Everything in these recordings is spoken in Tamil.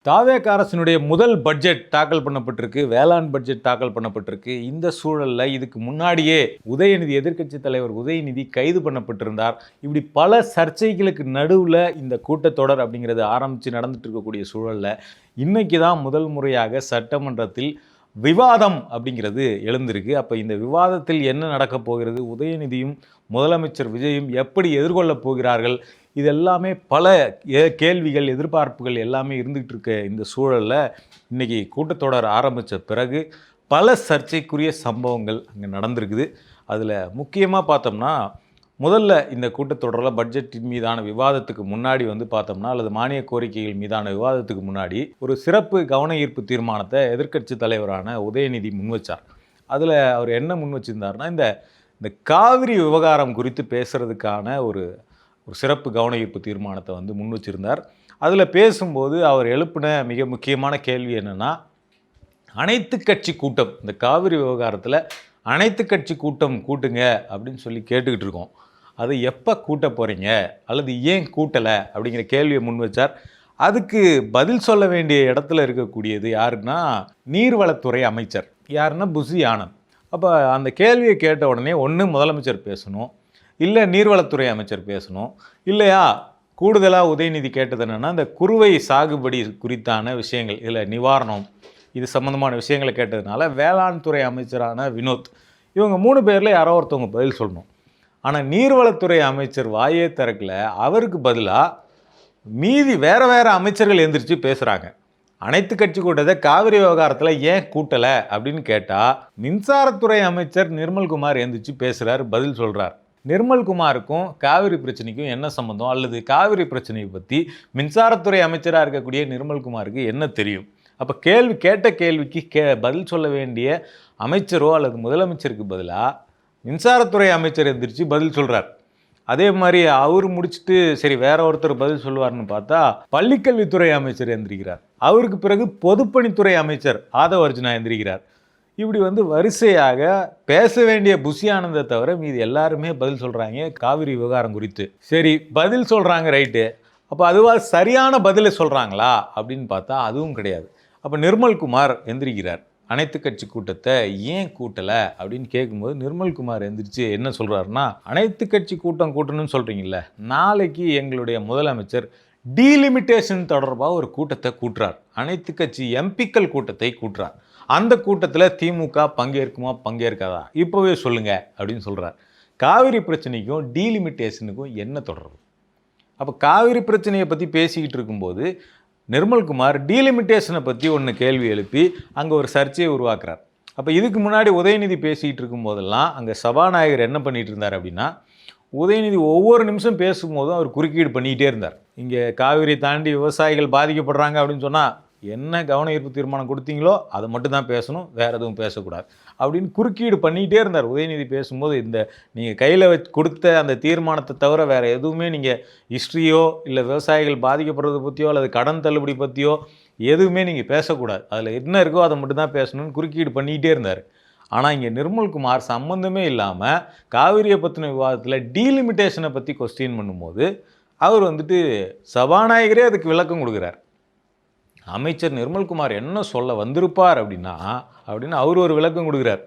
தாவேக அரசினுடைய முதல் பட்ஜெட் தாக்கல் பண்ணப்பட்டிருக்கு. வேளாண் பட்ஜெட் தாக்கல் பண்ணப்பட்டிருக்கு. இந்த சூழல்ல இதுக்கு முன்னாடியே உதயநிதி எதிர்க்கட்சித் தலைவர் உதயநிதி கைது பண்ணப்பட்டிருந்தார். இப்படி பல சர்ச்சைகளுக்கு நடுவுல இந்த கூட்டத்தொடர் அப்படிங்கிறது ஆரம்பிச்சு நடந்துட்டு இருக்கக்கூடிய சூழல்ல இன்னைக்கு தான் முதல் முறையாக சட்டமன்றத்தில் விவாதம் அப்படிங்கிறது எழுந்திருக்கு. அப்போ இந்த விவாதத்தில் என்ன நடக்கப் போகிறது, உதயநிதியும் முதலமைச்சர் விஜயும் எப்படி எதிர்கொள்ளப் போகிறார்கள், இது எல்லாமே பல கேள்விகள் எதிர்பார்ப்புகள் எல்லாமே இருந்துகிட்டு இருக்க இந்த சூழலில் இன்றைக்கி கூட்டத்தொடர் ஆரம்பித்த பிறகு பல சர்ச்சைக்குரிய சம்பவங்கள் அங்கே நடந்திருக்குது. அதில் முக்கியமாக பார்த்தோம்னா முதல்ல இந்த கூட்டத்தொடரில் பட்ஜெட்டின் மீதான விவாதத்துக்கு முன்னாடி பார்த்தோம்னா அல்லது மானிய கோரிக்கைகள் மீதான விவாதத்துக்கு முன்னாடி ஒரு சிறப்பு கவன ஈர்ப்பு தீர்மானத்தை எதிர்க்கட்சி தலைவரான உதயநிதி முன்வச்சார். அதில் அவர் என்ன முன் வச்சிருந்தார்னா இந்த காவிரி விவகாரம் குறித்து பேசுகிறதுக்கான ஒரு சிறப்பு கவன ஈர்ப்பு தீர்மானத்தை முன் வச்சிருந்தார். அதில் பேசும்போது அவர் எழுப்பின மிக முக்கியமான கேள்வி என்னென்னா, அனைத்து கட்சி கூட்டம், இந்த காவிரி விவகாரத்தில் அனைத்து கட்சி கூட்டம் கூட்டுங்க அப்படின்னு சொல்லி கேட்டுக்கிட்டு இருக்கோம். அதை எப்போ கூட்ட போகிறீங்க அல்லது ஏன் கூட்டலை அப்படிங்கிற கேள்வியை முன் வச்சார். அதுக்கு பதில் சொல்ல வேண்டிய இடத்துல இருக்கக்கூடியது யாருன்னா நீர்வளத்துறை அமைச்சர், யாருன்னா புசி ஆனந்த். அப்போ அந்த கேள்வியை கேட்ட உடனே ஒன்று முதலமைச்சர் பேசணும், இல்லை நீர்வளத்துறை அமைச்சர் பேசணும், இல்லையா கூடுதலாக உதயநிதி கேட்டது என்னென்னா இந்த குறுவை சாகுபடி குறித்தான விஷயங்கள், இதில் நிவாரணம், இது சம்மந்தமான விஷயங்களை கேட்டதுனால வேளாண் துறை அமைச்சரான வினோத், இவங்க 3 பேரில் யாரோ ஒருத்தவங்க பதில் சொல்லணும். ஆனால் நீர்வளத்துறை அமைச்சர் வாயே திறக்கல. அவருக்கு பதிலாக மீதி வேறு அமைச்சர்கள் எந்திரிச்சு பேசுகிறாங்க. அனைத்து கட்சி கூட்டத்தை காவிரி விவகாரத்தில் ஏன் கூட்டலை அப்படின்னு கேட்டால் மின்சாரத்துறை அமைச்சர் நிர்மல்குமார் எந்திரிச்சு பேசுகிறார், பதில் சொல்கிறார். நிர்மல்குமாருக்கும் காவிரி பிரச்சனைக்கும் என்ன சம்மந்தம், அல்லது காவிரி பிரச்சனையை பற்றி மின்சாரத்துறை அமைச்சராக இருக்கக்கூடிய நிர்மல்குமாருக்கு என்ன தெரியும்? அப்போ கேட்ட கேள்விக்கு பதில் சொல்ல வேண்டிய அமைச்சரோ அல்லது முதலமைச்சருக்கு பதிலாக மின்சாரத்துறை அமைச்சர் எந்திரிச்சு பதில் சொல்கிறார். அதே மாதிரி அவர் முடிச்சுட்டு சரி வேற ஒருத்தர் பதில் சொல்லுவார்னு பார்த்தா பள்ளிக்கல்வித்துறை அமைச்சர் எந்திரிக்கிறார். அவருக்கு பிறகு பொதுப்பணித்துறை அமைச்சர் ஆதவ அர்ஜுனா எந்திரிக்கிறார். இப்படி வரிசையாக பேச வேண்டிய புசி ஆனந்தை தவிர மீது எல்லாருமே பதில் சொல்கிறாங்க காவிரி விவகாரம் குறித்து. சரி பதில் சொல்கிறாங்க, ரைட்டு. அப்போ அதுவாக சரியான பதிலை சொல்கிறாங்களா அப்படின்னு பார்த்தா அதுவும் கிடையாது. அப்போ நிர்மல்குமார் எந்திரிக்கிறார். அனைத்து கட்சி கூட்டத்தை ஏன் கூட்டலை அப்படின்னு கேட்கும்போது நிர்மல்குமார் எந்திரிச்சு என்ன சொல்கிறாருன்னா, அனைத்து கட்சி கூட்டம் கூட்டணும்னு சொல்கிறீங்கல்ல, நாளைக்கு எங்களுடைய முதலமைச்சர் டீலிமிட்டேஷன் தொடர்பாக ஒரு கூட்டத்தை கூட்டுறார். அனைத்து கட்சி எம்பிக்கள் கூட்டத்தை கூட்டுறார். அந்த கூட்டத்தில் திமுக பங்கேற்குமா பங்கேற்காதா இப்போவே சொல்லுங்க அப்படின்னு சொல்கிறார். காவிரி பிரச்சனைக்கும் டீலிமிட்டேஷனுக்கும் என்ன தொடர்பு? அப்போ காவிரி பிரச்சனையை பற்றி பேசிக்கிட்டு இருக்கும்போது நிர்மல்குமார் டீலிமிட்டேஷனை பற்றி ஒன்று கேள்வி எழுப்பி அங்கே ஒரு சர்ச்சையை உருவாக்குறார். அப்போ இதுக்கு முன்னாடி உதயநிதி பேசிக்கிட்டு இருக்கும்போதெல்லாம் அங்கே சபாநாயகர் என்ன பண்ணிகிட்டு இருந்தார் அப்படின்னா, உதயநிதி ஒவ்வொரு நிமிஷம் பேசும்போதும் அவர் குறுக்கீடு பண்ணிக்கிட்டே இருந்தார். இங்கே காவிரி தாண்டி விவசாயிகள் பாதிக்கப்படுறாங்க அப்படின்னு சொன்னால் என்ன கவன ஈர்ப்பு தீர்மானம் கொடுத்தீங்களோ அதை மட்டும் தான் பேசணும், வேறு எதுவும் பேசக்கூடாது அப்படின்னு குறுக்கீடு பண்ணிகிட்டே இருந்தார். உதயநிதி பேசும்போது நீங்கள் கையில் கொடுத்த அந்த தீர்மானத்தை தவிர வேறு எதுவுமே நீங்கள் ஹிஸ்ட்ரியோ இல்லை விவசாயிகள் பாதிக்கப்படுறதை பற்றியோ அல்லது கடன் தள்ளுபடி பற்றியோ எதுவுமே நீங்கள் பேசக்கூடாது, அதில் என்ன இருக்கோ அதை மட்டும் தான் பேசணும்னு குறுக்கீடு பண்ணிக்கிட்டே இருந்தார். ஆனால் இங்கே நிர்மல்குமார் சம்மந்தமே இல்லாமல் காவிரியை பற்றின விவாதத்தில் டீலிமிட்டேஷனை பற்றி கொஸ்டின் பண்ணும்போது அவர் சபாநாயகரே அதுக்கு விளக்கம் கொடுக்குறார். அமைச்சர் நிர்மல்குமார் என்ன சொல்ல வந்திருப்பார் அப்படின்னு அவர் ஒரு விளக்கம் கொடுக்குறார்.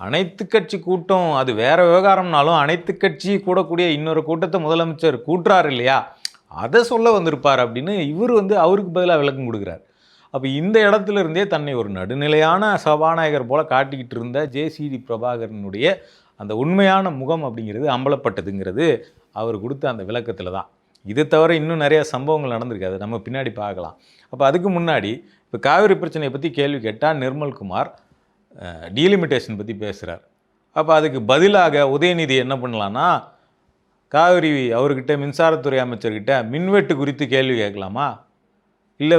அனைத்து கட்சி கூட்டம் அது வேற விவகாரம்னாலும் அனைத்து கட்சி கூடக்கூடிய இன்னொரு கூட்டத்தை முதலமைச்சர் கூட்டுறாரு இல்லையா, அதை சொல்ல வந்திருப்பார் அப்படின்னு இவர் அவருக்கு பதிலாக விளக்கம் கொடுக்குறார். அப்போ இந்த இடத்துல இருந்தே தன்னை ஒரு நடுநிலையான சபாநாயகர் போல காட்டிக்கிட்டு இருந்த ஜேசிடி பிரபாகரனுடைய அந்த உண்மையான முகம் அப்படிங்கிறது அம்பலப்பட்டதுங்கிறது அவர் கொடுத்த அந்த விளக்கத்தில் தான். இது தவிர இன்னும் நிறைய சம்பவங்கள் நடந்திருக்கு, அதை நம்ம பின்னாடி பார்க்கலாம். அப்போ அதுக்கு முன்னாடி இப்போ காவிரி பிரச்சனையை பற்றி கேள்வி கேட்டால் நிர்மல்குமார் டீலிமிட்டேஷன் பற்றி பேசுகிறார். அப்போ அதுக்கு பதிலாக உதயநிதி என்ன பண்ணலான்னா, காவிரி அவர்கிட்ட மின்சாரத்துறை அமைச்சர்கிட்ட மின்வெட்டு குறித்து கேள்வி கேட்கலாமா, இல்லை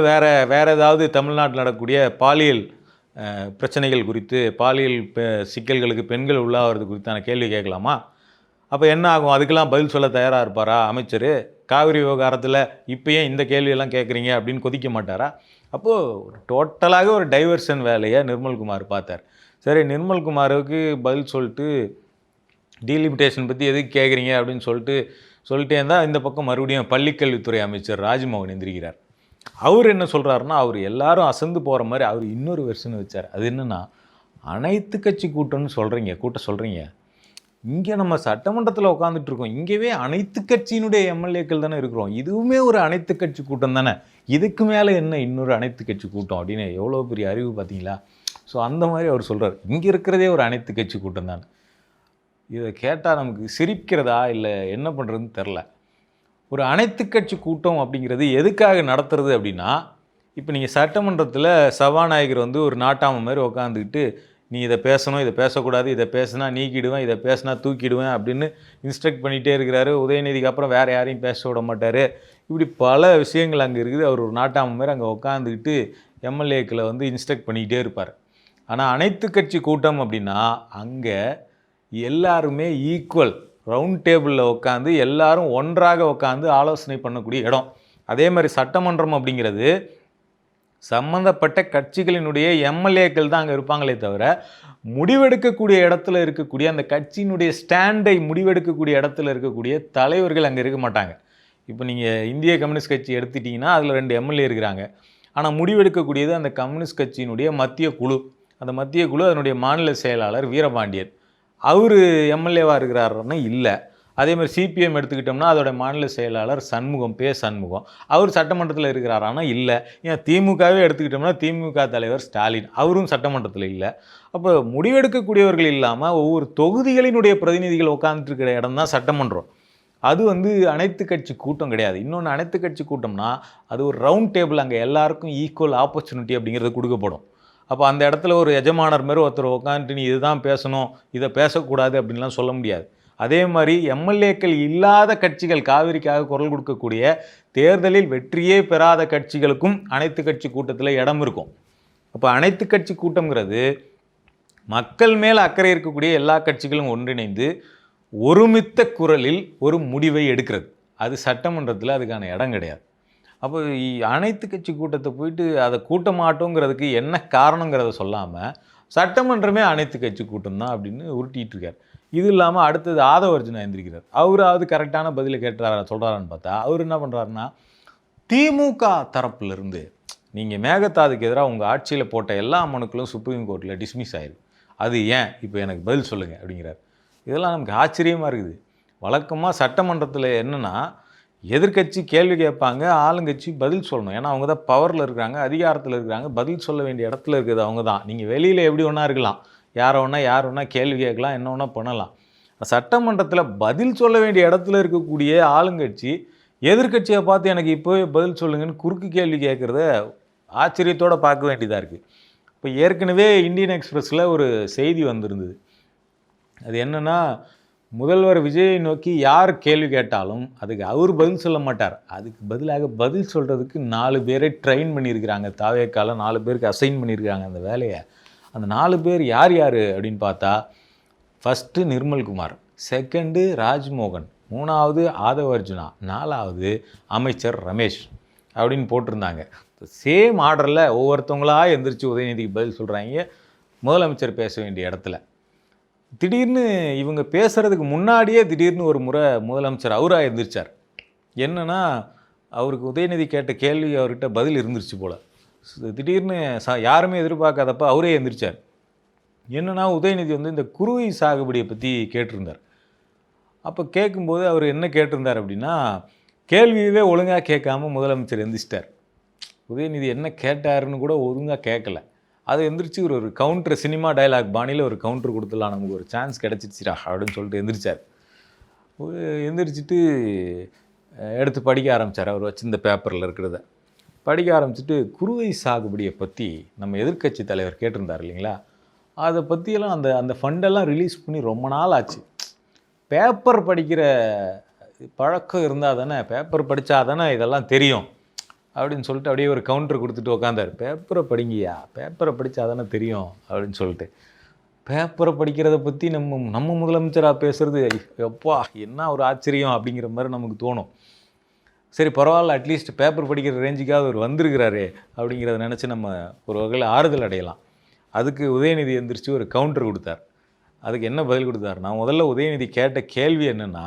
வேறு ஏதாவது தமிழ்நாட்டில் நடக்கக்கூடிய பாலியல் பிரச்சனைகள் குறித்து, பாலியல் சிக்கல்களுக்கு பெண்கள் உள்ளாகிறது குறித்தான கேள்வி கேட்கலாமா? அப்போ என்ன ஆகும்? அதுக்கெல்லாம் பதில் சொல்ல தயாராக இருப்பாரா அமைச்சர்? காவிரி விவகாரத்தில் இப்போ ஏன் இந்த கேள்வியெல்லாம் கேட்குறீங்க அப்படின்னு கொதிக்க மாட்டாரா? அப்போது டோட்டலாக ஒரு டைவர்ஷன் வேலையை நிர்மல்குமார் பார்த்தார். சரி, நிர்மல்குமாருக்கு பதில் சொல்லிட்டு டீலிமிட்டேஷன் பற்றி எதுக்கு கேட்குறீங்க அப்படின்னு சொல்லிட்டே இருந்தால் இந்த பக்கம் மறுபடியும் பள்ளிக்கல்வித்துறை அமைச்சர் ராஜ்மோகன் எந்திரிக்கிறார். அவர் என்ன சொல்கிறாருன்னா, அவர் எல்லாரும் அசந்து போகிற மாதிரி அவர் இன்னொரு வெர்ஷன் வச்சார். அது என்னென்னா, அனைத்து கட்சி கூட்டம்னு சொல்கிறீங்க. இங்கே நம்ம சட்டமன்றத்தில் உட்காந்துட்டு இருக்கோம். இங்கேவே அனைத்து கட்சியினுடைய எம்எல்ஏக்கள் தானே இருக்கிறோம். இதுவுமே ஒரு அனைத்து கட்சி கூட்டம் தானே. இதுக்கு மேலே என்ன இன்னொரு அனைத்து கட்சி கூட்டம் அப்படின்னு எவ்வளோ பெரிய அறிவு பார்த்தீங்களா? ஸோ அந்த மாதிரி அவர் சொல்கிறார். இங்கே இருக்கிறதே ஒரு அனைத்து கட்சி கூட்டம் தானே. இதை கேட்டால் நமக்கு சிரிக்கிறதா இல்லை என்ன பண்ணுறதுன்னு தெரில. ஒரு அனைத்து கட்சி கூட்டம் அப்படிங்கிறது எதுக்காக நடத்துறது அப்படின்னா, இப்போ நீங்கள் சட்டமன்றத்தில் சபாநாயகர் வந்து ஒரு நாட்டாமை மாதிரி உட்காந்துக்கிட்டு நீ இதை பேசணும், இதை பேசக்கூடாது, இதை பேசினா நீக்கிடுவேன், இதை பேசினா தூக்கிடுவேன் அப்படின்னு இன்ஸ்ட்ரக்ட் பண்ணிகிட்டே இருக்கிறாரு. உதயநிதிக்கு அப்புறம் வேறு யாரையும் பேச விட மாட்டார். இப்படி பல விஷயங்கள் அங்கே இருக்குது. அவர் ஒரு நாட்டாமை மாதிரி அங்கே உட்காந்துக்கிட்டு எம்எல்ஏக்களை வந்து இன்ஸ்ட்ரக்ட் பண்ணிக்கிட்டே இருப்பார். ஆனால் அனைத்து கட்சி கூட்டம் அப்படின்னா அங்கே எல்லாருமே ஈக்குவல் ரவுண்ட் டேபிளில் உட்காந்து எல்லாரும் ஒன்றாக உட்காந்து ஆலோசனை பண்ணக்கூடிய இடம். அதே மாதிரி சட்டமன்றம் அப்படிங்கிறது சம்பந்தப்பட்ட கட்சிகளினுடைய எம்எல்ஏக்கள் தான் அங்கே இருப்பாங்களே தவிர, முடிவெடுக்கக்கூடிய இடத்துல இருக்கக்கூடிய அந்த கட்சியினுடைய ஸ்டாண்டை முடிவெடுக்கக்கூடிய இடத்துல இருக்கக்கூடிய தலைவர்கள் அங்கே இருக்க மாட்டாங்க. இப்போ நீங்கள் இந்திய கம்யூனிஸ்ட் கட்சி எடுத்துட்டிங்கன்னா அதில் 2 எம்எல்ஏ இருக்கிறாங்க. ஆனால் முடிவெடுக்கக்கூடியது அந்த கம்யூனிஸ்ட் கட்சியினுடைய மத்திய குழு. அந்த மத்திய குழு அதனுடைய மாநில செயலாளர் வீரபாண்டியன். அவர் எம்எல்ஏவாக இருக்கிறாருன்னா இல்லை. அதேமாதிரி சிபிஎம் எடுத்துக்கிட்டோம்னா அதோட மாநில செயலாளர் சண்முகம், சண்முகம். அவர் சட்டமன்றத்தில் இருக்கிறாரானா இல்லை. ஏன் திமுகவே எடுத்துக்கிட்டோம்னா திமுக தலைவர் ஸ்டாலின், அவரும் சட்டமன்றத்தில் இல்லை. அப்போ முடிவெடுக்கக்கூடியவர்கள் இல்லாமல் ஒவ்வொரு தொகுதிகளினுடைய பிரதிநிதிகள் உட்காந்துட்டு இருக்கிற இடம் தான் சட்டமன்றம். அது வந்து அனைத்து கட்சி கூட்டம் கிடையாது. இன்னொன்று, அனைத்து கட்சி கூட்டம்னா அது ஒரு ரவுண்ட் டேபிள், அங்கே எல்லாருக்கும் ஈக்குவல் ஆப்பர்ச்சுனிட்டி அப்படிங்கிறது கொடுக்கப்படும். அப்போ அந்த இடத்துல ஒரு எஜமானர் மாதிரி ஒருத்தர் உட்காந்துட்டு நீ இதுதான் பேசணும், இதை பேசக்கூடாது அப்படின்லாம் சொல்ல முடியாது. அதே மாதிரி எம்எல்ஏக்கள் இல்லாத கட்சிகள், காவிரிக்காக குரல் கொடுக்கக்கூடிய தேர்தலில் வெற்றியே பெறாத கட்சிகளுக்கும் அனைத்து கட்சி கூட்டத்தில் இடம் இருக்கும். அப்போ அனைத்து கட்சி கூட்டங்கிறது மக்கள் மேல் அக்கறை இருக்கக்கூடிய எல்லா கட்சிகளும் ஒன்றிணைந்து ஒருமித்த குரலில் ஒரு முடிவை எடுக்கிறது. அது சட்டமன்றத்தில் அதுக்கான இடம் கிடையாது. அப்போ அனைத்து கட்சி கூட்டத்தை போயிட்டு அதை கூட்ட மாட்டோங்கிறதுக்கு என்ன காரணங்கிறத சொல்லாமல் சட்டமன்றமே அனைத்து கட்சி கூட்டம் தான் அப்படின்னு உருட்டிகிட்டு இருக்கார். இது இல்லாமல் அடுத்தது ஆதவ அர்ஜுனா எந்திரிக்கிறார். அவராவது கரெக்டான பதிலை சொல்கிறாரான்னு பார்த்தா அவர் என்ன பண்ணுறாருன்னா, திமுக தரப்புலேருந்து நீங்கள் மேகதாதுக்கு எதிராக உங்கள் ஆட்சியில் போட்ட எல்லா மனுக்களும் சுப்ரீம் கோர்ட்டில் டிஸ்மிஸ் ஆயிருக்கு. அது ஏன், இப்போ எனக்கு பதில் சொல்லுங்கள் அப்படிங்கிறார். இதெல்லாம் நமக்கு ஆச்சரியமாக இருக்குது. வழக்கமாக சட்டமன்றத்தில் என்னென்னா எதிர்கட்சி கேள்வி கேட்பாங்க, ஆளுங்கட்சி பதில் சொல்லணும். ஏன்னா அவங்க தான் பவரில் இருக்கிறாங்க, அதிகாரத்தில் இருக்கிறாங்க, பதில் சொல்ல வேண்டிய இடத்துல இருக்குது அவங்க தான். நீங்கள் வெளியில் எப்படி ஒன்றா இருக்கலாம், யார் வேணா கேள்வி கேட்கலாம், என்ன வேணால் பண்ணலாம். சட்டமன்றத்தில் பதில் சொல்ல வேண்டிய இடத்துல இருக்கக்கூடிய ஆளுங்கட்சி எதிர்கட்சியை பார்த்து எனக்கு இப்போவே பதில் சொல்லுங்கன்னு குறுக்கு கேள்வி கேட்குறத ஆச்சரியத்தோடு பார்க்க வேண்டியதாக இருக்குது. இப்போ ஏற்கனவே இந்தியன் எக்ஸ்பிரஸில் ஒரு செய்தி வந்திருந்தது. அது என்னென்னா, முதல்வர் விஜயை நோக்கி யார் கேள்வி கேட்டாலும் அதுக்கு அவர் பதில் சொல்ல மாட்டார். அதுக்கு பதிலாக பதில் சொல்கிறதுக்கு 4 பேரை ட்ரெயின் பண்ணியிருக்கிறாங்க. தாவேக்கால 4 பேருக்கு அசைன் பண்ணியிருக்காங்க அந்த வேலையை. அந்த 4 பேர் யார் அப்படின்னு பார்த்தா, ஃபஸ்ட்டு நிர்மல்குமார், செகண்டு ராஜ்மோகன், 3வது ஆதவ அர்ஜுனா, 4வது அமைச்சர் ரமேஷ் அப்படின்னு போட்டிருந்தாங்க. சேம் ஆர்டரில் ஒவ்வொருத்தவங்களாக எந்திரிச்சு உதயநிதிக்கு பதில் சொல்கிறாங்க முதலமைச்சர் பேச வேண்டிய இடத்துல. திடீர்னு இவங்க பேசுகிறதுக்கு முன்னாடியே திடீர்னு ஒரு முறை முதலமைச்சர் அவராக எழுந்திரிச்சார். என்னென்னா, அவருக்கு உதயநிதி கேட்ட கேள்வி அவர்கிட்ட பதில் இருந்துருச்சு போல். திடீர்னு யாருமே எதிர்பார்க்காதப்ப அவரே எழுந்திரிச்சார். என்னென்னா, உதயநிதி வந்து இந்த குருவி சாகுபடியை பற்றி கேட்டிருந்தார். அப்போ கேட்கும்போது அவர் என்ன கேட்டிருந்தார் அப்படின்னா, கேள்வியவே ஒழுங்காக கேட்காம முதலமைச்சர் எந்திரிச்சிட்டார். உதயநிதி என்ன கேட்டாருன்னு கூட ஒழுங்காக கேட்கல. அதை எந்திரிச்சு ஒரு கவுண்டர், சினிமா டைலாக் பாணியில் ஒரு கவுண்டர் கொடுத்துடலாம், நமக்கு ஒரு சான்ஸ் கிடச்சிச்சிரா அப்படின்னு சொல்லிட்டு எந்திரிச்சார். எந்திரிச்சிட்டு எடுத்து படிக்க ஆரம்பித்தார். அவர் வச்சிருந்த பேப்பரில் இருக்கிறத படிக்க ஆரம்பிச்சுட்டு, குருவை சாகுபடியை பற்றி நம்ம எதிர்க்கட்சி தலைவர் கேட்டிருந்தார் இல்லைங்களா, அதை பற்றியெல்லாம் அந்த ஃபண்டெல்லாம் ரிலீஸ் பண்ணி ரொம்ப நாள் ஆச்சு. பேப்பர் படிக்கிற பழக்கம் இருந்தால் தானே, பேப்பர் படித்தா தானே இதெல்லாம் தெரியும் அப்படின்னு சொல்லிட்டு அப்படியே ஒரு கவுண்டர் கொடுத்துட்டு உட்காந்தார். பேப்பரை படிங்கய்யா, பேப்பரை படித்தா தானே தெரியும் அப்படின்னு சொல்லிட்டு. பேப்பரை படிக்கிறத பற்றி நம்ம முதலமைச்சராக பேசுகிறது எப்பா என்ன ஒரு ஆச்சரியம் அப்படிங்கிற மாதிரி நமக்கு தோணும். சரி பரவாயில்ல, அட்லீஸ்ட் பேப்பர் படிக்கிற ரேஞ்சுக்காக அவர் வந்திருக்கிறாரே அப்படிங்கிறத நினச்சி நம்ம ஒரு வகையில் ஆறுதல் அடையலாம். அதுக்கு உதயநிதி எந்திரிச்சு ஒரு கவுண்டர் கொடுத்தார். அதுக்கு என்ன பதில் கொடுத்தாருன்னா, முதல்ல உதயநிதி கேட்ட கேள்வி என்னென்னா,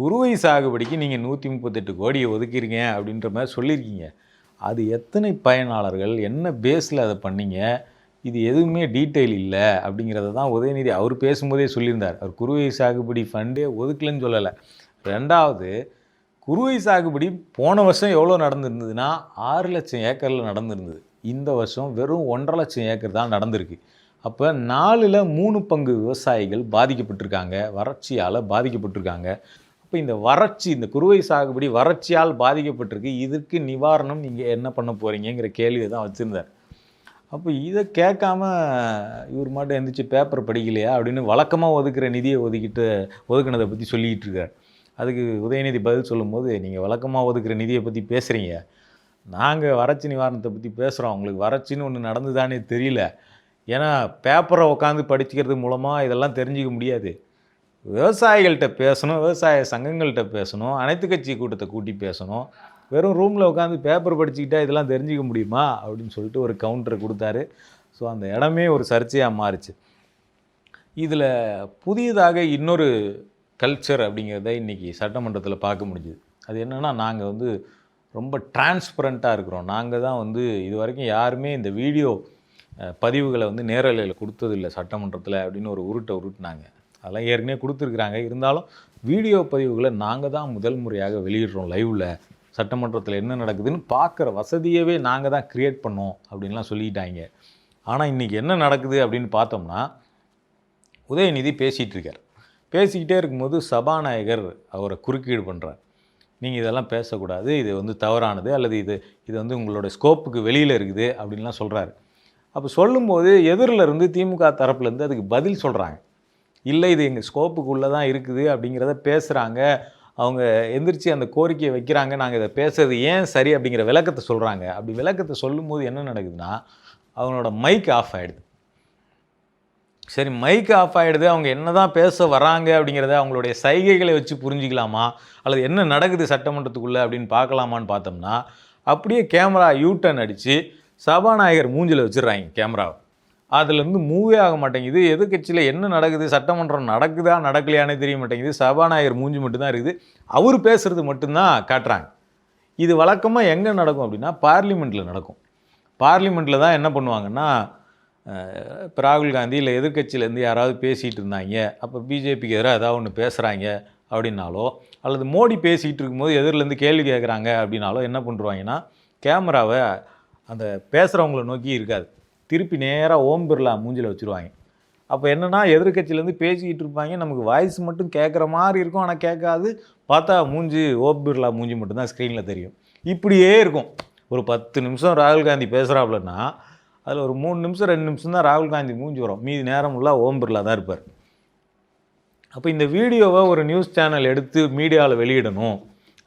குறுவை சாகுபடிக்கு நீங்கள் 138 கோடியை ஒதுக்கிறீங்க அப்படின்ற மாதிரி சொல்லியிருக்கீங்க. அது எத்தனை பயனாளர்கள், என்ன பேஸில் அதை பண்ணீங்க, இது எதுவுமே டீட்டெயில் இல்லை அப்படிங்கிறத தான் உதயநிதி அவர் பேசும்போதே சொல்லியிருந்தார். அவர் குறுவை சாகுபடி ஃபண்டே ஒதுக்கலன்னு சொல்லலை. 2வது, குறுவை சாகுபடி போன வருஷம் எவ்வளோ நடந்திருந்ததுன்னா 6 லட்சம் ஏக்கரில் நடந்திருந்தது. இந்த வருஷம் வெறும் 1.5 லட்சம் ஏக்கர் தான் நடந்திருக்கு. அப்போ 4ல் 3 பங்கு விவசாயிகள் பாதிக்கப்பட்டிருக்காங்க, வறட்சியால் பாதிக்கப்பட்டிருக்காங்க. அப்போ இந்த வறட்சி, இந்த குறுவை சாகுபடி வறட்சியால் பாதிக்கப்பட்டிருக்கு, இதுக்கு நிவாரணம் நீங்கள் என்ன பண்ண போகிறீங்கிற கேள்வியை தான் வச்சுருந்தார். அப்போ இதை கேட்காம இவர் மட்டும் எந்திரிச்சு பேப்பர் படிக்கலையா அப்படின்னு வழக்கமாக ஒதுக்குற நிதியை ஒதுக்குனதை பற்றி சொல்லிக்கிட்டு இருக்கார். அதுக்கு உதயநிதி பதில் சொல்லும்போது, நீங்கள் வழக்கமாக ஒதுக்குற நிதியை பற்றி பேசுகிறீங்க, நாங்கள் வறட்சி நிவாரணத்தை பற்றி பேசுகிறோம், உங்களுக்கு வறட்சின்னு ஒன்று நடந்துதானே தெரியல. ஏன்னா பேப்பரை உட்காந்து படிச்சுக்கிறது மூலமாக இதெல்லாம் தெரிஞ்சிக்க முடியாது. விவசாயிகள்கிட்ட பேசணும், விவசாய சங்கங்கள்கிட்ட பேசணும், அனைத்து கட்சி கூட்டத்தை கூட்டி பேசணும். வெறும் ரூமில் உட்காந்து பேப்பர் படிச்சுக்கிட்டா இதெல்லாம் தெரிஞ்சிக்க முடியுமா அப்படின்னு சொல்லிட்டு ஒரு கவுண்டரை கொடுத்தாரு. ஸோ அந்த இடமே ஒரு சர்ச்சையாக மாறுச்சு. இதில் புதியதாக இன்னொரு கல்ச்சர் அப்படிங்கிறத இன்றைக்கி சட்டமன்றத்தில் பார்க்க முடிஞ்சுது. அது என்னென்னா, நாங்கள் ரொம்ப டிரான்ஸ்பரண்ட்டாக இருக்கிறோம். நாங்கள் தான் இது வரைக்கும் யாருமே இந்த வீடியோ பதிவுகளை நேரலையில் கொடுத்ததில்லை சட்டமன்றத்தில் அப்படின்னு ஒரு உருட்டினாங்க. அதெல்லாம் ஏற்கனவே கொடுத்துருக்குறாங்க. இருந்தாலும் வீடியோ பதிவுகளை நாங்கள் தான் முதல் முறையாக வெளியிடுறோம் லைவில். சட்டமன்றத்தில் என்ன நடக்குதுன்னு பார்க்குற வசதியவே நாங்கள் தான் க்ரியேட் பண்ணோம் அப்படின்லாம் சொல்லிட்டாங்க. ஆனால் இன்றைக்கி என்ன நடக்குது அப்படின்னு பார்த்தோம்னா, உதயநிதி பேசிகிட்டு இருக்கார். பேசிக்கிட்டே இருக்கும்போது சபாநாயகர் அவரை குறுக்கீடு பண்ணுறார். நீங்கள் இதெல்லாம் பேசக்கூடாது, இது தவறானது, அல்லது இது உங்களோட ஸ்கோப்புக்கு வெளியில் இருக்குது அப்படின்லாம் சொல்கிறாரு. அப்போ சொல்லும்போது எதிரில் இருந்து திமுக தரப்புலேருந்து அதுக்கு பதில் சொல்கிறாங்க. இல்லை, இது எங்கள் ஸ்கோப்புக்குள்ளே தான் இருக்குது அப்படிங்கிறத பேசுகிறாங்க. அவங்க எந்திரிச்சு அந்த கோரிக்கையை வைக்கிறாங்க, நாங்கள் இதை பேசுறது ஏன் சரி அப்படிங்கிற விளக்கத்தை சொல்கிறாங்க. அப்படி விளக்கத்தை சொல்லும்போது என்ன நடக்குதுன்னா, அவங்களோட மைக் ஆஃப் ஆகிடுது. சரி, மைக் ஆஃப் ஆகிடுது, அவங்க என்ன தான் பேச வராங்க அப்படிங்கிறத அவங்களுடைய சைகைகளை வச்சு புரிஞ்சிக்கலாமா, அல்லது என்ன நடக்குது சட்டமன்றத்துக்குள்ளே அப்படின்னு பார்க்கலாமான்னு பார்த்தோம்னா, அப்படியே கேமரா யூட்டர்ன் அடித்து சபாநாயகர் மூஞ்சில் வச்சிடுறாங்க கேமராவை. அதுலேருந்து மூவே ஆக மாட்டேங்குது. எதிர்க்கட்சியில் என்ன நடக்குது, சட்டமன்றம் நடக்குதா நடக்கலையானே தெரிய மாட்டேங்குது. சபாநாயகர் மூஞ்சி மட்டும்தான் இருக்குது, அவர் பேசுகிறது மட்டும்தான் காட்டுறாங்க. இது வழக்கமாக எங்கே நடக்கும் அப்படின்னா பார்லிமெண்ட்டில் நடக்கும். பார்லிமெண்ட்டில் தான் என்ன பண்ணுவாங்கன்னா, இப்போ ராகுல் காந்தி இல்லை எதிர்க்கட்சியிலேருந்து யாராவது பேசிகிட்டு இருந்தாங்க, அப்போ பிஜேபிக்கு எதிராக ஏதாவது ஒன்று பேசுகிறாங்க அப்படின்னாலோ, அல்லது மோடி பேசிகிட்டு இருக்கும்போது எதிரிலேருந்து கேள்வி கேட்குறாங்க அப்படின்னாலோ என்ன பண்ணுவாங்கன்னா, கேமராவை அந்த பேசுகிறவங்கள நோக்கி இருக்காது, திருப்பி நேராக ஓம் பிர்லா மூஞ்சில் வச்சுருவாங்க. அப்போ என்னென்னா, எதிர்க்கட்சியிலேருந்து பேசிக்கிட்டு இருப்பாங்க, நமக்கு வாய்ஸ் மட்டும் கேட்குற மாதிரி இருக்கும், ஆனால் கேட்காது. பார்த்தா ஓம் பிர்லா மூஞ்சி மட்டும்தான் ஸ்க்ரீனில் தெரியும். இப்படியே இருக்கும். ஒரு 10 நிமிஷம் ராகுல் காந்தி பேசுகிறாப்புலன்னா அதில் ஒரு 3 நிமிஷம் 2 நிமிஷம் தான் ராகுல் காந்தி மூஞ்சி வரும், மீதி நேரம் ஃபுல்லாக ஓம் பிர்லா தான் இருப்பார். அப்போ இந்த வீடியோவை ஒரு நியூஸ் சேனல் எடுத்து மீடியாவில் வெளியிடணும்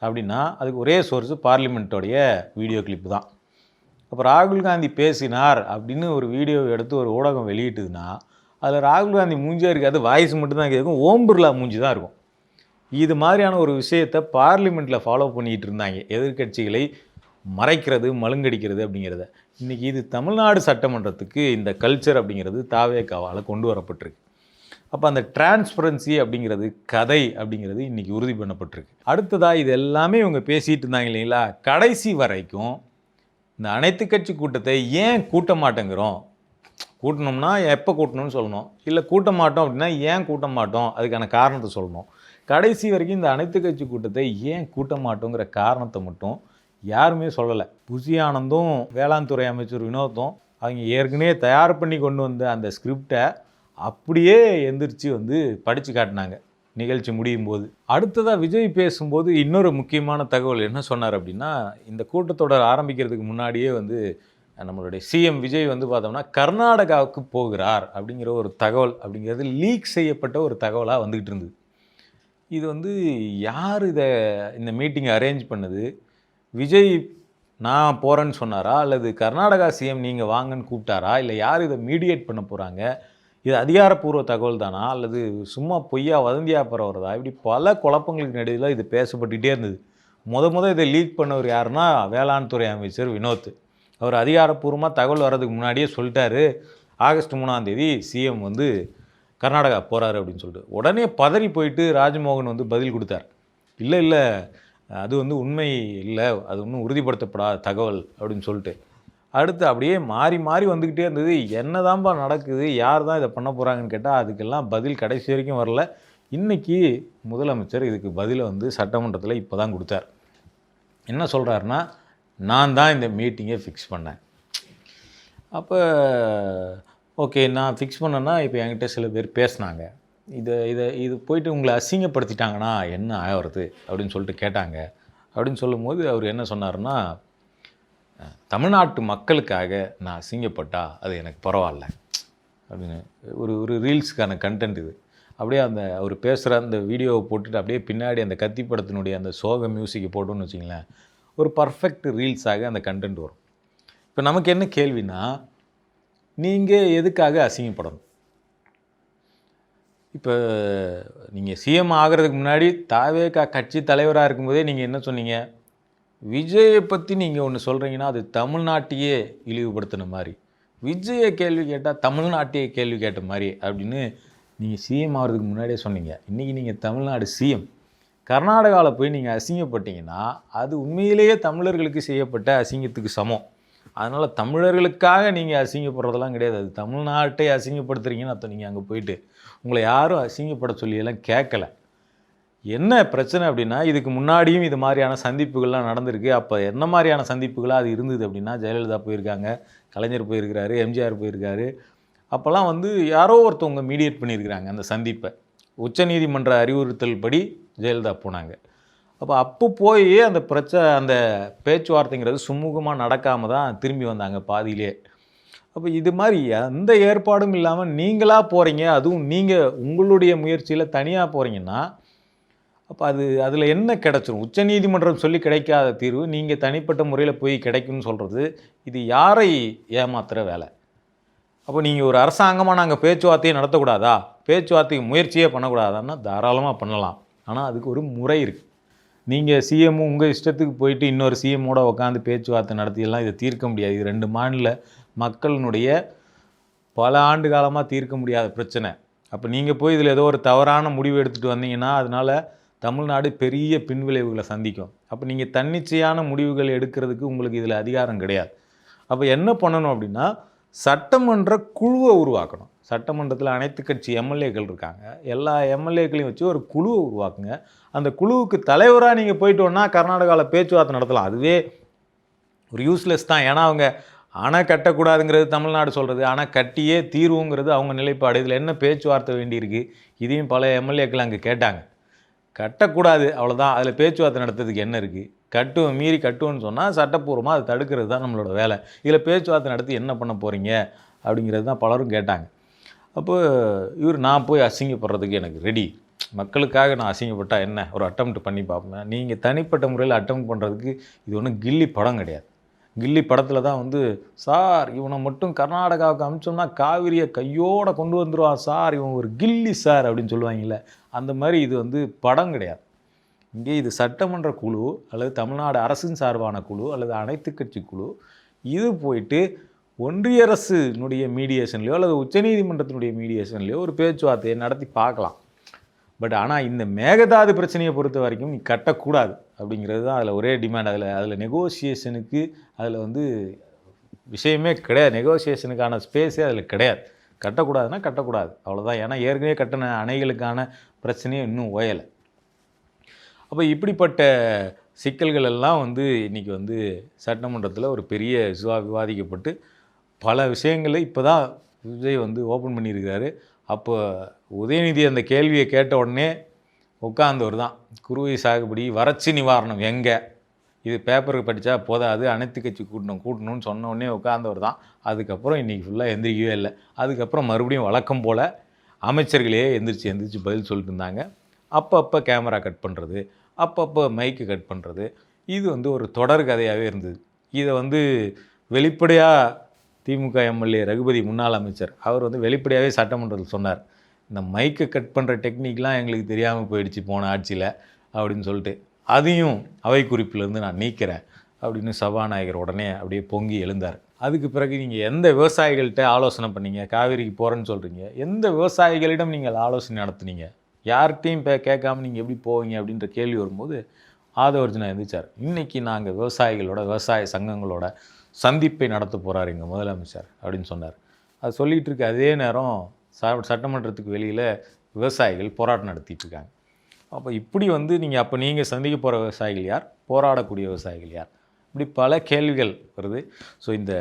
அப்படின்னா அதுக்கு ஒரே சோர்ஸு பார்லிமெண்ட்டோடைய வீடியோ கிளிப்பு தான். அப்போ ராகுல் காந்தி பேசினார் அப்படின்னு ஒரு வீடியோ எடுத்து ஒரு ஊடகம் வெளியிட்டுதுன்னா அதில் ராகுல் காந்தி மூஞ்சியாக இருக்காது, வாய்ஸ் மட்டும்தான் கேட்கும், ஓம் பிர்லா மூஞ்சி தான் இருக்கும். இது மாதிரியான ஒரு விஷயத்தை பார்லிமெண்ட்டில் ஃபாலோ பண்ணிகிட்டு இருந்தாங்க, எதிர்க்கட்சிகளை மறைக்கிறது, மழுங்கடிக்கிறது அப்படிங்கிறத. இன்றைக்கி இது தமிழ்நாடு சட்டமன்றத்துக்கு இந்த கல்ச்சர் அப்படிங்கிறது தாவேகாவால் கொண்டு வரப்பட்டிருக்கு. அப்போ அந்த டிரான்ஸ்பரன்சி அப்படிங்கிறது, கதை அப்படிங்கிறது இன்றைக்கி உறுதி பண்ணப்பட்டிருக்கு. அடுத்ததாக இது எல்லாமே இவங்க பேசிகிட்டு இருந்தாங்க இல்லைங்களா, கடைசி வரைக்கும் இந்த அனைத்து கட்சி கூட்டத்தை ஏன் கூட்ட மாட்டேங்கிறோம், கூட்டணும்னா எப்போ கூட்டணும்னு சொல்லணும், இல்லை கூட்ட மாட்டோம் அப்படின்னா ஏன் கூட்ட மாட்டோம் அதுக்கான காரணத்தை சொல்லணும். கடைசி வரைக்கும் இந்த அனைத்து கட்சி கூட்டத்தை ஏன் கூட்ட மாட்டோங்கிற காரணத்தை மட்டும் யாருமே சொல்லலை. புசி ஆனந்தும் வேளாண் துறை அமைச்சர் வினோத்தும் அவங்க ஏற்கனவே தயார் பண்ணி கொண்டு வந்த அந்த ஸ்கிரிப்டை அப்படியே எந்திரிச்சு படித்து காட்டினாங்க நிகழ்ச்சி முடியும் போது. அடுத்ததாக விஜய் பேசும்போது இன்னொரு முக்கியமான தகவல் என்ன சொன்னார் அப்படின்னா, இந்த கூட்டத்தொடர் ஆரம்பிக்கிறதுக்கு முன்னாடியே நம்மளுடைய சிஎம் விஜய் பார்த்தோம்னா கர்நாடகாவுக்கு போகிறார் அப்படிங்கிற ஒரு தகவல் அப்படிங்கிறது லீக் செய்யப்பட்ட ஒரு தகவலாக வந்துக்கிட்டு இருந்தது. இது யார் இந்த மீட்டிங்கை அரேஞ்ச் பண்ணது, விஜய் நான் போகிறேன்னு சொன்னாரா, அல்லது கர்நாடகா சிஎம் நீங்கள் வாங்கன்னு கூப்பிட்டாரா, இல்லை யார் இதை மீடியேட் பண்ண போகிறாங்க, இது அதிகாரப்பூர்வ தகவல் தானா, அல்லது சும்மா பொய்யா வதந்தியாக பரவுறதா, இப்படி பல குழப்பங்களுக்கு நடுவில் இது பேசப்பட்டுக்கிட்டே இருந்தது. முத இதை லீக் பண்ணவர் யாருன்னா வேளாண் துறை அமைச்சர் வினோத். அவர் அதிகாரப்பூர்வமாக தகவல் வர்றதுக்கு முன்னாடியே சொல்லிட்டாரு, ஆகஸ்ட் 3ஆம் தேதி சிஎம் கர்நாடகா போகிறாரு அப்படின்னு சொல்லிட்டு. உடனே பதறி போயிட்டு ராஜ்மோகன் பதில் கொடுத்தார். இல்லை இல்லை அது வந்து உண்மை இல்லை, அது இன்னும் உறுதிப்படுத்தப்படாத தகவல் அப்படின்னு சொல்லிட்டு அடுத்து அப்படியே மாறி மாறி வந்துக்கிட்டே இருந்தது. என்னதான்பா நடக்குது, யார் தான் இதை பண்ண போகிறாங்கன்னு கேட்டால் அதுக்கெல்லாம் பதில் கடைசி வரைக்கும் வரல. இன்றைக்கி முதலமைச்சர் இதுக்கு பதிலை வந்து சட்டமன்றத்தில் இப்போ தான் கொடுத்தார். என்ன சொல்கிறாருன்னா, நான் தான் இந்த மீட்டிங்கை ஃபிக்ஸ் பண்ணேன். அப்போ ஓகே, நான் ஃபிக்ஸ் பண்ணேன்னா இப்போ என்கிட்ட சில பேர் பேசினாங்க, இது போயிட்டு உங்களை அசிங்கப்படுத்திட்டாங்கன்னா என்ன ஆகிறது அப்படின்னு சொல்லிட்டு கேட்டாங்க. அப்படின்னு சொல்லும்போது அவர் என்ன சொன்னார்னா, தமிழ்நாட்டு மக்களுக்காக நான் அசிங்கப்பட்டா அது எனக்கு பரவாயில்ல அப்படின்னு ஒரு ரீல்ஸுக்கான கண்டென்ட் இது. அப்படியே அந்த அவர் பேசுகிற அந்த வீடியோவை போட்டுட்டு அப்படியே பின்னாடி அந்த கத்தி படத்தினுடைய அந்த சோக மியூசிக்கை போட்டோன்னு வச்சிங்களேன், ஒரு பர்ஃபெக்ட் ரீல்ஸாக அந்த கண்டென்ட் வரும். இப்போ நமக்கு என்ன கேள்வினா, நீங்கள் எதுக்காக அசிங்கப்படணும்? இப்போ நீங்கள் சிஎம் ஆகிறதுக்கு முன்னாடி தாவேகா கட்சி தலைவராக இருக்கும்போதே நீங்கள் என்ன சொன்னீங்க? விஜயை பற்றி நீங்கள் ஒன்று சொல்கிறீங்கன்னா அது தமிழ்நாட்டையே இழிவுபடுத்தின மாதிரி, விஜயை கேள்வி கேட்டால் தமிழ்நாட்டையே கேள்வி கேட்ட மாதிரி அப்படின்னு நீங்கள் சிஎம் ஆகிறதுக்கு முன்னாடியே சொன்னீங்க. இன்றைக்கி நீங்கள் தமிழ்நாடு சிஎம், கர்நாடகாவில் போய் நீங்கள் அசிங்கப்பட்டீங்கன்னா அது உண்மையிலேயே தமிழர்களுக்கு செய்யப்பட்ட அசிங்கத்துக்கு சமம். அதனால் தமிழர்களுக்காக நீங்கள் அசிங்கப்படுறதெல்லாம் கிடையாது, அது தமிழ்நாட்டை அசிங்கப்படுத்துறீங்கன்னு அர்த்தம். நீங்கள் அங்கே போயிட்டு உங்களை யாரும் அசிங்கப்பட சொல்லியெல்லாம் கேட்கலை. என்ன பிரச்சனை அப்படின்னா, இதுக்கு முன்னாடியும் இது மாதிரியான சந்திப்புகள்லாம் நடந்திருக்கு. அப்போ என்ன மாதிரியான சந்திப்புகளாக அது இருந்தது அப்படின்னா, ஜெயலலிதா போயிருக்காங்க, கலைஞர் போயிருக்காரு, எம்ஜிஆர் போயிருக்காரு. அப்போல்லாம் வந்து யாரோ ஒருத்தவங்க மீடியேட் பண்ணியிருக்கிறாங்க அந்த சந்திப்பை. உச்சநீதிமன்ற அறிவுறுத்தல் படி ஜெயலலிதா போனாங்க. அப்போ போய் அந்த பேச்சுவார்த்தைங்கிறது சுமூகமாக நடக்காமல் தான் திரும்பி வந்தாங்க பாதியிலே. அப்போ இது மாதிரி எந்த ஏற்பாடும் இல்லாமல் நீங்களாக போகிறீங்க, அதுவும் நீங்கள் உங்களுடைய முயற்சியில் தனியாக போகிறீங்கன்னா அப்போ அதில் என்ன கிடச்சிரும்? உச்சநீதிமன்றம் சொல்லி கிடைக்காத தீர்வு நீங்கள் தனிப்பட்ட முறையில் போய் கிடைக்கும்னு சொல்கிறது இது யாரை ஏமாத்துகிற வேலை? அப்போ நீங்கள் ஒரு அரசாங்கமாக நாங்கள் பேச்சுவார்த்தையை நடத்தக்கூடாதா, பேச்சுவார்த்தைக்கு முயற்சியே பண்ணக்கூடாதான்னா தாராளமாக பண்ணலாம். ஆனால் அதுக்கு ஒரு முறை இருக்குது. நீங்கள் சிஎம்மும் உங்கள் இஷ்டத்துக்கு போயிட்டு இன்னொரு சிஎம்மோட உட்காந்து பேச்சுவார்த்தை நடத்தியெல்லாம் இதை தீர்க்க முடியாது. இது 2 மாநில மக்களினுடைய பல ஆண்டு காலமாக தீர்க்க முடியாத பிரச்சனை. அப்போ நீங்கள் போய் இதில் ஏதோ ஒரு தவறான முடிவு எடுத்துகிட்டு வந்தீங்கன்னா அதனால் தமிழ்நாடு பெரிய பின்விளைவுகளை சந்திக்கும். அப்போ நீங்கள் தன்னிச்சையான முடிவுகள் எடுக்கிறதுக்கு உங்களுக்கு இதில் அதிகாரம் கிடையாது. அப்போ என்ன பண்ணணும் அப்படின்னா, சட்டமன்ற குழுவை உருவாக்கணும். சட்டமன்றத்தில் அனைத்து கட்சி எம்எல்ஏக்கள் இருக்காங்க, எல்லா எம்எல்ஏக்களையும் வச்சு ஒரு குழுவை உருவாக்குங்க. அந்த குழுவுக்கு தலைவராக நீங்கள் போயிட்டோன்னா கர்நாடகாவில் பேச்சுவார்த்தை நடத்தலாம். அதுவே ஒரு யூஸ்லெஸ் தான். ஏன்னா அவங்க அணை கட்டக்கூடாதுங்கிறது தமிழ்நாடு சொல்கிறது, அணை கட்டியே தீர்வுங்கிறது அவங்க நிலைப்பாடு. இதில் என்ன பேச்சுவார்த்தை வேண்டியிருக்கு? இதையும் பல எம்எல்ஏக்கள் அங்கே கேட்டாங்க. கட்டக்கூடாது அவ்வளோதான், அதில் பேச்சுவார்த்தை நடத்துறதுக்கு என்ன இருக்குது? மீறி கட்டுவோன்னு சொன்னால் சட்டப்பூர்வமாக அதை தடுக்கிறது தான் நம்மளோட வேலை. இதில் பேச்சுவார்த்தை நடத்தி என்ன பண்ண போகிறீங்க அப்படிங்கிறது தான் பலரும் கேட்டாங்க. அப்போ நான் போய் அசிங்கப்படுறதுக்கு எனக்கு ரெடி, மக்களுக்காக நான் அசிங்கப்பட்டால் என்ன, ஒரு அட்டெம்ப்ட் பண்ணி பார்ப்பேன். நீங்கள் தனிப்பட்ட முறையில் அட்டெம்ப்ட் பண்ணுறதுக்கு இது ஒன்றும் கில்லி படம் கிடையாது. கில்லி படத்தில் தான் வந்து, சார் இவனை மட்டும் கர்நாடகாவுக்கு அனுப்பிச்சோம்னா காவிரியை கையோடு கொண்டு வந்துடுவான் சார், இவன் ஒரு கில்லி சார் அப்படின்னு சொல்லுவாங்கள்ல, அந்த மாதிரி இது வந்து படம் கிடையாது. இங்கே இது சட்டமன்ற குழு அல்லது தமிழ்நாடு அரசின் சார்பான குழு அல்லது அனைத்து கட்சி குழு, இது போயிட்டு ஒன்றிய அரசினுடைய மீடியேஷன்லையோ அல்லது உச்சநீதிமன்றத்தினுடைய மீடியேஷன்லையோ ஒரு பேச்சுவார்த்தையை நடத்தி பார்க்கலாம். பட் ஆனால் இந்த மேகதாது பிரச்சனையை பொறுத்த வரைக்கும் நீ கட்டக்கூடாது அப்படிங்கிறது தான் அதில் ஒரே டிமாண்ட். அதில் நெகோசியேஷனுக்கு அதில் வந்து விஷயமே கிடையாது, நெகோசியேஷனுக்கான ஸ்பேஸே அதில் கிடையாது. கட்டக்கூடாதுன்னா கட்டக்கூடாது, அவ்வளோதான். ஏன்னா ஏற்கனவே கட்டின அணைகளுக்கான பிரச்சனையும் இன்னும் ஓயலை. அப்போ இப்படிப்பட்ட சிக்கல்கள் எல்லாம் வந்து இன்றைக்கி வந்து சட்டமன்றத்தில் ஒரு பெரிய விவாதிக்கப்பட்டு பல விஷயங்களை இப்போ தான் விஜய் வந்து ஓப்பன் பண்ணியிருக்கிறாரு. அப்போ உதயநிதி அந்த கேள்வியை கேட்ட உடனே உட்கார்ந்தவர் தான், குறுவை சாகுபடி வறட்சி நிவாரணம் எங்கே, இது பேப்பருக்கு படித்தா போதாது, அனைத்து கட்சி கூட்டணும்னு சொன்ன உடனே உட்கார்ந்தவர் தான். அதுக்கப்புறம் இன்றைக்கி ஃபுல்லாக எந்திரிக்கவே இல்லை. அதுக்கப்புறம் மறுபடியும் வழக்கம் போல் அமைச்சர்களே எந்திரிச்சு பதில் சொல்லிட்டு இருந்தாங்க. அப்பப்போ கேமரா கட் பண்ணுறது, அப்பப்போ மைக்கு கட் பண்ணுறது, இது வந்து ஒரு தொடர் கதையாகவே இருந்தது. இதை வந்து வெளிப்படையாக திமுக எம்எல்ஏ ரகுபதி முன்னாள் அமைச்சர் அவர் வந்து வெளிப்படையாகவே சட்டமன்றத்தில் சொன்னார், இந்த மைக்கை கட் பண்ணுற டெக்னிக்லாம் எங்களுக்கு தெரியாமல் போயிடுச்சு போன ஆட்சியில் அப்படின்னு சொல்லிட்டு, அதையும் அவை குறிப்பிலேருந்து நான் நீக்கிறேன் அப்படின்னு சபாநாயகர் உடனே அப்படியே பொங்கி எழுந்தார். அதுக்கு பிறகு நீங்கள் எந்த விவசாயிகள்கிட்ட ஆலோசனை பண்ணீங்க? காவேரிக்கு போகிறேன்னு சொல்கிறீங்க, எந்த விவசாயிகளிடம் நீங்கள் ஆலோசனை நடத்துனீங்க? யார்கிட்டையும் இப்போ கேட்காம நீங்கள் எப்படி போவீங்க அப்படின்ற கேள்வி வரும்போது ஆதவர்ஜுனா எந்திரிச்சார். இன்றைக்கி நாங்கள் விவசாயிகளோட விவசாய சங்கங்களோட சந்திப்பை நடத்த போகிறார் எங்கள் முதலமைச்சர் அப்படின்னு சொன்னார். அது சொல்லிகிட்டு இருக்க அதே நேரம் சட்டமன்றத்துக்கு வெளியில் விவசாயிகள் போராட்டம் நடத்திட்டு இருக்காங்க. அப்போ இப்படி வந்து நீங்கள் சந்திக்க போகிற விவசாயிகள் யார், போராடக்கூடிய விவசாயிகள் யார், இப்படி பல கேள்விகள் வருது. ஸோ இந்த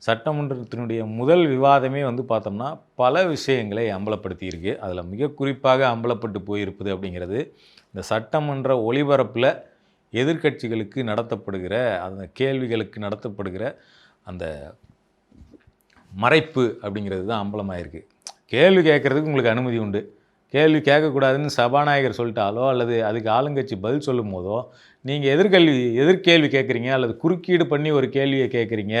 சட்டமன்றத்தினுடைய முதல் விவாதமே வந்து பார்த்தோம்னா பல விஷயங்களை அம்பலப்படுத்தியிருக்கு. அதில் மிக குறிப்பாக அம்பலப்பட்டு போயிருப்பது அப்படிங்கிறது இந்த சட்டமன்ற ஒளிபரப்பில் எதிர்க்கட்சிகளுக்கு நடத்தப்படுகிற அந்த கேள்விகளுக்கு நடத்தப்படுகிற அந்த மறைப்பு அப்படிங்கிறது தான் அம்பலமாயிருக்கு. கேள்வி கேட்குறதுக்கு உங்களுக்கு அனுமதி உண்டு, கேள்வி கேட்கக்கூடாதுன்னு சபாநாயகர் சொல்லிட்டாலோ அல்லது அதுக்கு ஆளுங்கட்சி பதில் சொல்லும் போதோ நீங்கள் எதிர்கேள்வி கேட்குறீங்க அல்லது குறுக்கீடு பண்ணி ஒரு கேள்வியை கேட்குறீங்க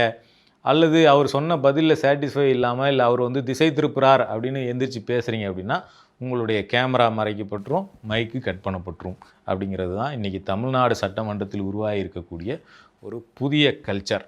அல்லது அவர் சொன்ன பதிலில் சாட்டிஸ்ஃபை இல்லாமல் இல்லை அவர் வந்து திசை திருப்புறார் அப்படின்னு எந்திரிச்சு பேசுகிறீங்க அப்படின்னா உங்களுடைய கேமரா மறைக்கப்பட்டுரும், மைக்கு கட் பண்ணப்பட்டுரும். அப்படிங்கிறது தான் இன்றைக்கி தமிழ்நாடு சட்டமன்றத்தில் உருவாகி இருக்கக்கூடிய ஒரு புதிய கல்ச்சர்.